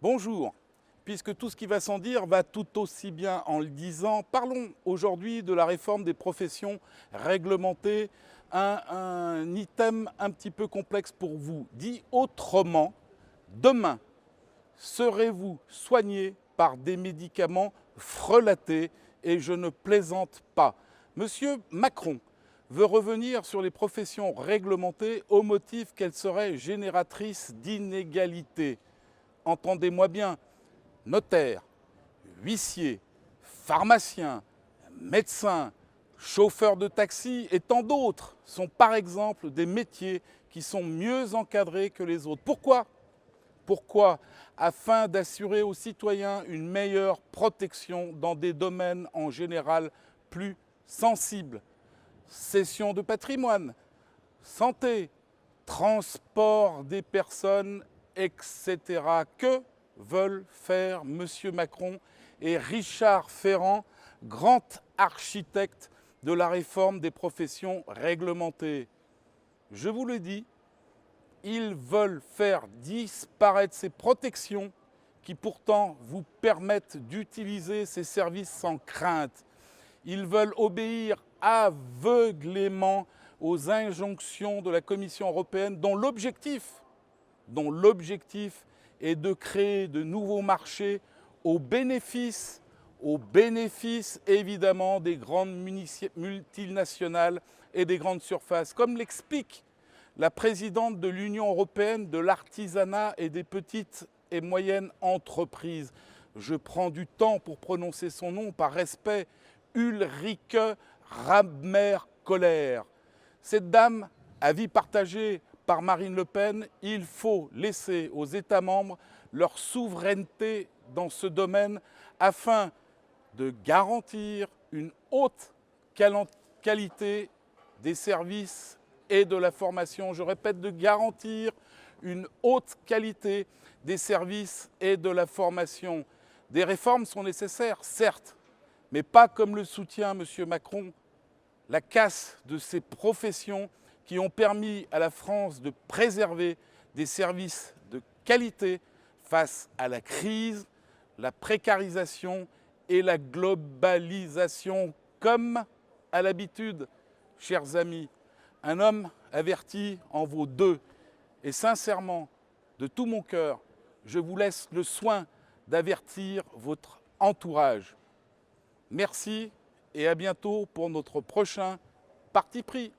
Bonjour, puisque tout ce qui va sans dire va tout aussi bien en le disant, parlons aujourd'hui de la réforme des professions réglementées, un item un petit peu complexe pour vous. Dit autrement, demain, serez-vous soigné par des médicaments frelatés, et je ne plaisante pas. Monsieur Macron veut revenir sur les professions réglementées au motif qu'elles seraient génératrices d'inégalités. Entendez-moi bien, notaire, huissier, pharmacien, médecin, chauffeur de taxi et tant d'autres sont par exemple des métiers qui sont mieux encadrés que les autres. Pourquoi? Afin d'assurer aux citoyens une meilleure protection dans des domaines en général plus sensibles. Cession de patrimoine, santé, transport des personnes, etc. Que veulent faire M. Macron et Richard Ferrand, grand architecte de la réforme des professions réglementées? Je vous le dis, ils veulent faire disparaître ces protections qui pourtant vous permettent d'utiliser ces services sans crainte. Ils veulent obéir aveuglément aux injonctions de la Commission européenne dont l'objectif est de créer de nouveaux marchés au bénéfice évidemment des grandes multinationales et des grandes surfaces, comme l'explique la présidente de l'Union européenne de l'artisanat et des petites et moyennes entreprises. Je prends du temps pour prononcer son nom par respect, Ulrike Rammer-Koller. Cette dame, à vie partagée par Marine Le Pen, il faut laisser aux États membres leur souveraineté dans ce domaine afin de garantir une haute qualité des services et de la formation. Je répète, de garantir une haute qualité des services et de la formation. Des réformes sont nécessaires, certes, mais pas comme le soutient M. Macron, la casse de ces professions qui ont permis à la France de préserver des services de qualité face à la crise, la précarisation et la globalisation. Comme à l'habitude, chers amis, un homme averti en vaut deux. Et sincèrement, de tout mon cœur, je vous laisse le soin d'avertir votre entourage. Merci et à bientôt pour notre prochain Parti pris.